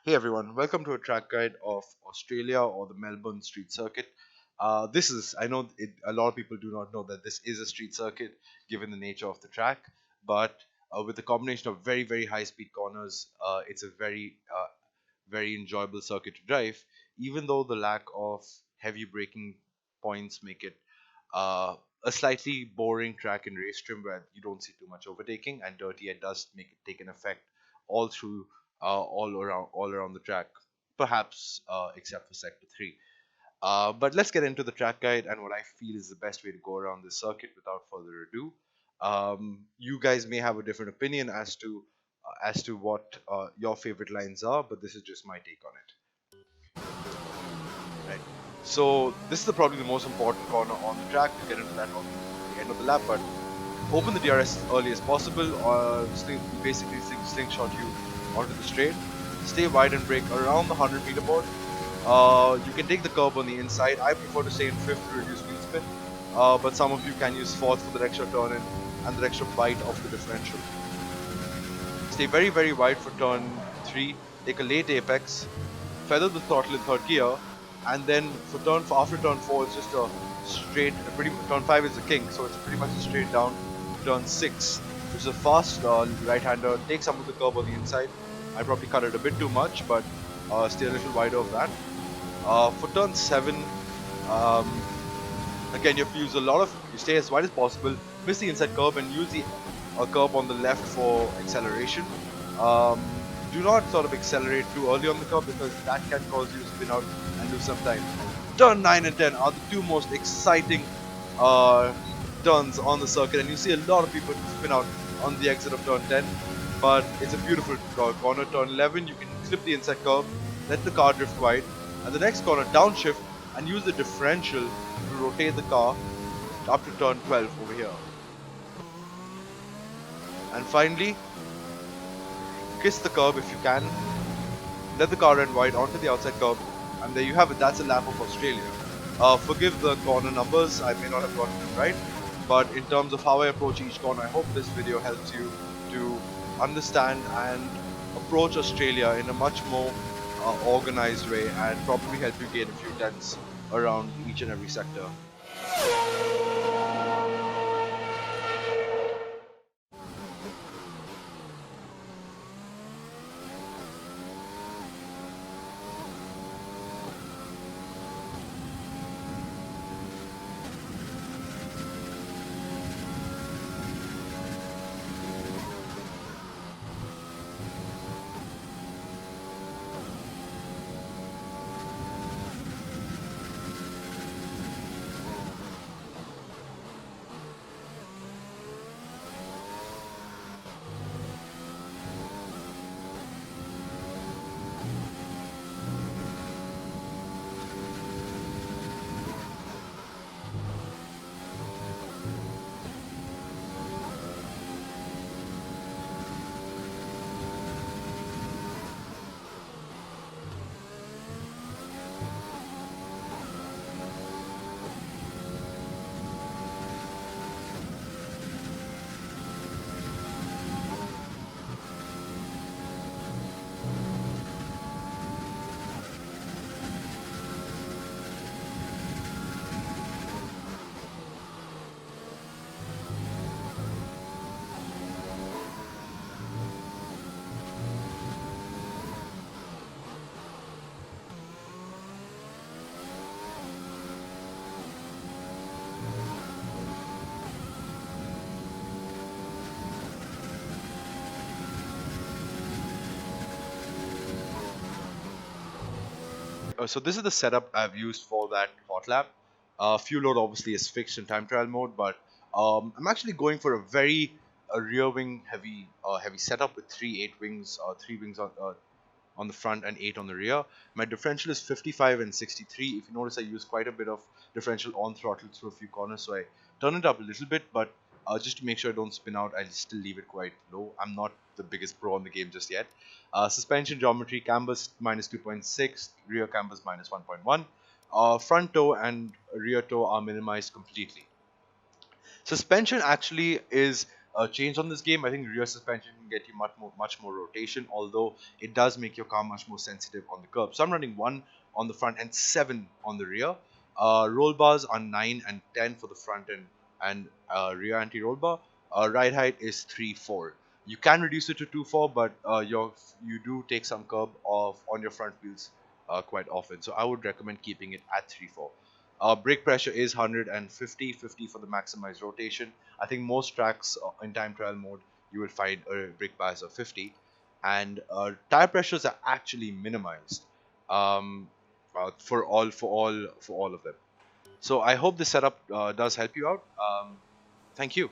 Hey everyone, welcome to a track guide of Australia or the Melbourne Street Circuit. I know a lot of people do not know that this is a street circuit given the nature of the track, but with a combination of very, very high speed corners, it's a very enjoyable circuit to drive, even though the lack of heavy braking points make it a slightly boring track in race trim where you don't see too much overtaking, and dirty air does make it take an effect all through all around the track, perhaps except for sector 3. But let's get into the track guide and what I feel is the best way to go around this circuit without further ado. You guys may have a different opinion as to what your favorite lines are, but this is just my take on it. Right. So this is probably the most important corner on the track. To get into that on the end of the lap, but open the DRS as early as possible, or basically slingshot you onto the straight. Stay wide and brake around the 100-meter board. You can take the curb on the inside. I prefer to stay in fifth to reduce wheel spin, but some of you can use fourth for the extra turn in and the extra bite of the differential. Stay very, very wide for turn 3. Take a late apex. Feather the throttle in third gear, and then after turn 4, it's just a straight. Turn 5 is the king, so it's pretty much a straight down. Turn 6, which is a fast right-hander. Take some of the curb on the inside. I probably cut it a bit too much, but stay a little wider of that. For turn 7, um, again you have to use you stay as wide as possible, miss the inside curb, and use the curb on the left for acceleration. Um, do not sort of accelerate too early on the curb because that can cause you to spin out and lose some time. Turn 9 and 10 are the two most exciting uh, turns on the circuit, and you see a lot of people spin out on the exit of turn 10, but it's a beautiful corner. Turn 11, you can clip the inside curb, let the car drift wide, and the next corner downshift and use the differential to rotate the car up to turn 12 over here. And finally, kiss the curb if you can, let the car run wide onto the outside curb, and there you have it. That's a lap of Australia. Forgive the corner numbers, I may not have gotten them right, but in terms of how I approach each corner, I hope this video helps you to understand and approach Australia in a much more organized way, and probably help you gain a few tenths around each and every sector. So this is the setup I've used for that Hotlap. Fuel load obviously is fixed in time trial mode, but I'm actually going for a rear wing heavy setup with three wings on the front and 8 on the rear. My differential is 55 and 63. If you notice, I use quite a bit of differential on throttle through a few corners, so I turn it up a little bit, but just to make sure I don't spin out, I still leave it quite low. I'm not the biggest pro on the game just yet. Suspension geometry, cambers minus 2.6, rear cambers minus 1.1. Front toe and rear toe are minimized completely. Suspension actually is change on this game. I think rear suspension can get you much more rotation, although it does make your car much more sensitive on the curb. So I'm running 1 on the front and 7 on the rear. Roll bars are 9 and 10 for the front end and rear anti-roll bar. Ride height is 3.4. You can reduce it to 2.4, but you do take some curb off on your front wheels quite often. So I would recommend keeping it at 3.4. Brake pressure is 150, 50 for the maximized rotation. I think most tracks in time trial mode you will find a brake bias of 50, and tire pressures are actually minimized for all of them. So I hope this setup does help you out. Thank you.